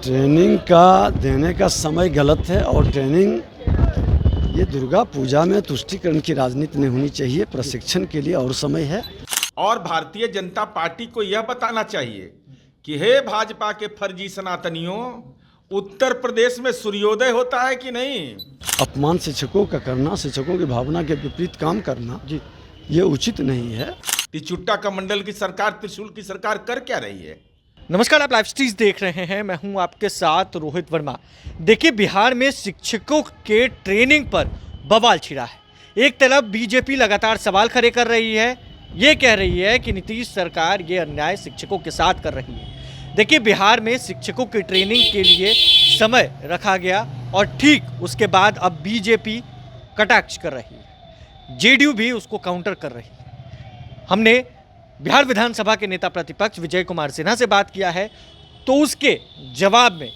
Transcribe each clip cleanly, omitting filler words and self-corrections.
Training का देने का समय गलत है और ट्रेनिंग ये दुर्गा पूजा में तुष्टीकरण की राजनीति नहीं होनी चाहिए। प्रशिक्षण के लिए और समय है। और भारतीय जनता पार्टी को यह बताना चाहिए कि हे भाजपा के फर्जी सनातनियों, उत्तर प्रदेश में सूर्योदय होता है कि नहीं। अपमान शिक्षकों का करना, शिक्षकों की भावना के विपरीत काम करना जी ये उचित नहीं है। चुट्टा का मंडल की सरकार, त्रिशूल की सरकार कर क्या रही है? नमस्कार, आप लाइव स्ट्रीम देख रहे हैं। मैं हूं आपके साथ रोहित वर्मा। देखिए, बिहार में शिक्षकों के ट्रेनिंग पर बवाल छिड़ा है। एक तरफ बीजेपी लगातार सवाल खड़े कर रही है, ये कह रही है कि नीतीश सरकार ये अन्याय शिक्षकों के साथ कर रही है। देखिए, बिहार में शिक्षकों की ट्रेनिंग के लिए समय रखा गया और ठीक उसके बाद अब बीजेपी कटाक्ष कर रही है, जेडीयू भी उसको काउंटर कर रही है। हमने बिहार विधानसभा के नेता प्रतिपक्ष विजय कुमार सिन्हा से बात किया है, तो उसके जवाब में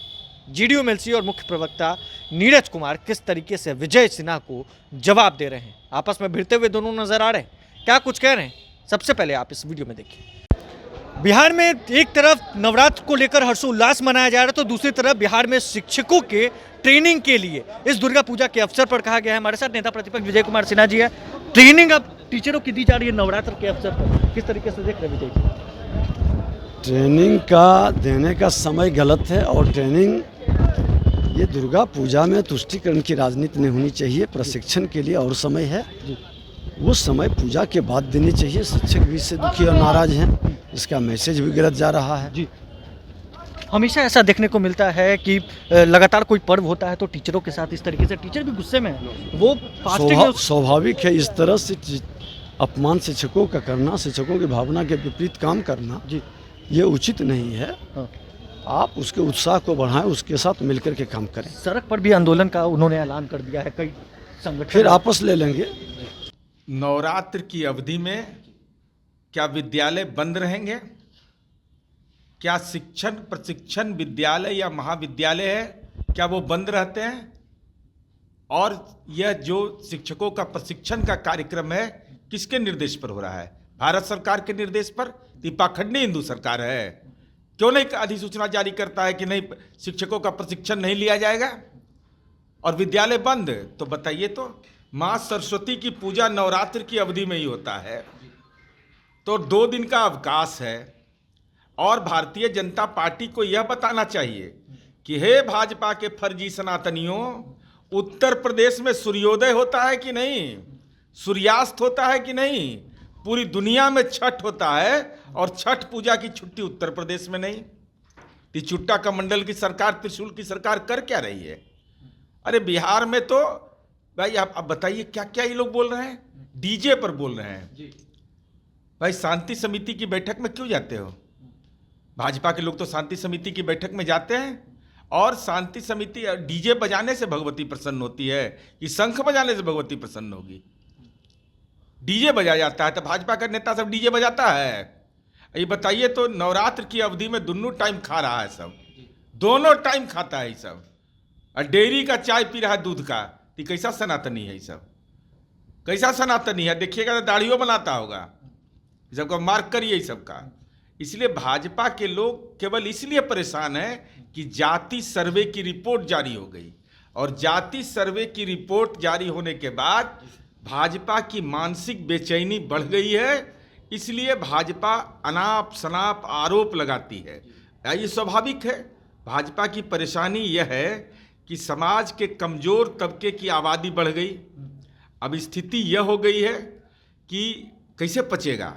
जेडीयू एमएलसी और मुख्य प्रवक्ता नीरज कुमार किस तरीके से विजय सिन्हा को जवाब दे रहे हैं। आपस में भिड़ते हुए दोनों नजर आ रहे हैं, क्या कुछ कह रहे हैं, सबसे पहले आप इस वीडियो में देखिए। बिहार में एक तरफ नवरात्र को लेकर हर्षोल्लास मनाया जा रहा है, तो दूसरी तरफ बिहार में शिक्षकों के ट्रेनिंग के लिए इस दुर्गा पूजा के अवसर पर कहा गया है। हमारे साथ नेता प्रतिपक्ष विजय कुमार सिन्हा जी है। ट्रेनिंग अब टीचरों की दी जा रही है नवरात्र के अवसर पर, किस तरीके से देख रहे हैं विजय जी? ट्रेनिंग का देने का समय गलत है और ट्रेनिंग ये दुर्गा पूजा में तुष्टीकरण की राजनीति नहीं होनी चाहिए। प्रशिक्षण के लिए और समय है, वो समय पूजा के बाद देनी चाहिए। शिक्षक भी इससे दुखी और नाराज हैं, इसका मैसेज भी गलत जा रहा है जी। हमेशा ऐसा देखने को मिलता है कि लगातार कोई पर्व होता है तो टीचरों के साथ इस तरीके से टीचर भी गुस्से में है, वो स्वाभाविक है। इस तरह से अपमान शिक्षकों का करना, शिक्षकों की भावना के विपरीत काम करना जी ये उचित नहीं है। हाँ। आप उसके उत्साह को बढ़ाएं, उसके साथ मिलकर के काम करें। सड़क पर भी आंदोलन का उन्होंने ऐलान कर दिया है, कई संगठन फिर आपस ले लेंगे। नवरात्र की अवधि में क्या विद्यालय बंद रहेंगे? क्या शिक्षण प्रशिक्षण विद्यालय या महाविद्यालय है, क्या वो बंद रहते हैं? और यह जो शिक्षकों का प्रशिक्षण का कार्यक्रम है किसके निर्देश पर हो रहा है? भारत सरकार के निर्देश पर? पाखंडी हिंदू सरकार है। क्यों नहीं अधिसूचना जारी करता है कि नहीं, शिक्षकों का प्रशिक्षण नहीं लिया जाएगा और विद्यालय बंद? तो बताइए, तो माँ सरस्वती की पूजा नवरात्र की अवधि में ही होता है, तो 2 दिन का अवकाश है। और भारतीय जनता पार्टी को यह बताना चाहिए कि हे भाजपा के फर्जी सनातनियों, उत्तर प्रदेश में सूर्योदय होता है कि नहीं, सूर्यास्त होता है कि नहीं। पूरी दुनिया में छठ होता है और छठ पूजा की छुट्टी उत्तर प्रदेश में नहीं। चुट्टा का मंडल की सरकार, त्रिशूल की सरकार कर क्या रही है? अरे बिहार में तो भाई आप बताइए क्या क्या ये लोग बोल रहे हैं, डीजे पर बोल रहे हैं। भाई शांति समिति की बैठक में क्यों जाते हो? भाजपा के लोग तो शांति समिति की बैठक में जाते हैं और शांति समिति डीजे बजाने से भगवती प्रसन्न होती है कि शंख बजाने से भगवती प्रसन्न होगी? डीजे बजाया जाता है तो भाजपा का नेता सब डीजे बजाता है। ये बताइए, तो नवरात्र की अवधि में दोनों टाइम खा रहा है, सब दोनों टाइम खाता है ये सब, और डेयरी का चाय पी रहा है दूध का। तो कैसा सनातनी है ये सब? कैसा सनातनी है? देखिएगा तो दाढ़ियों बनाता होगा, सबका मार्क करिए सबका। इसलिए भाजपा के लोग केवल इसलिए परेशान हैं कि जाति सर्वे की रिपोर्ट जारी हो गई, और जाति सर्वे की रिपोर्ट जारी होने के बाद भाजपा की मानसिक बेचैनी बढ़ गई है। इसलिए भाजपा अनाप शनाप आरोप लगाती है। ये स्वाभाविक है। भाजपा की परेशानी यह है कि समाज के कमजोर तबके की आबादी बढ़ गई। अब स्थिति यह हो गई है कि कैसे पचेगा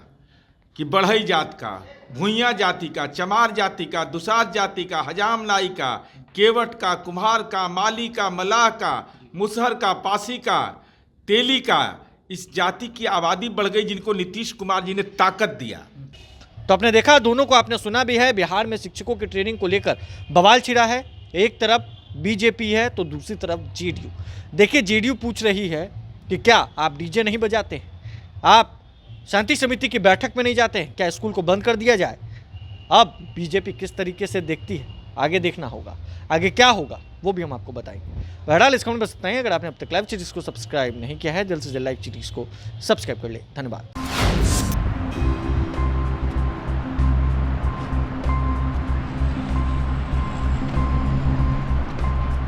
कि बढ़ई जात का, भूइयाँ जाति का, चमार जाति का, दुसाध जाति का, हजाम नाई का, केवट का, कुम्हार का, माली का, मलाह का, मुसहर का, पासी का, तेली का, इस जाति की आबादी बढ़ गई जिनको नीतीश कुमार जी ने ताकत दिया। तो आपने देखा, दोनों को आपने सुना भी है। बिहार में शिक्षकों की ट्रेनिंग को लेकर बवाल छिड़ा है। एक तरफ बीजेपी है तो दूसरी तरफ जेडीयू। देखिए, जेडीयू पूछ रही है कि क्या आप डीजे नहीं बजाते हैं, आप शांति समिति की बैठक में नहीं जाते हैं, क्या स्कूल को बंद कर दिया जाए? अब बीजेपी किस तरीके से देखती है, आगे देखना होगा। आगे क्या होगा वो भी हम आपको बताएंगे। बहरहाल इस खबर में बस इतना ही। अगर आपने अब तक लाइव सीरीज को सब्सक्राइब नहीं किया है, जल्द से जल्द लाइव सीरीज को सब्सक्राइब कर ले। धन्यवाद।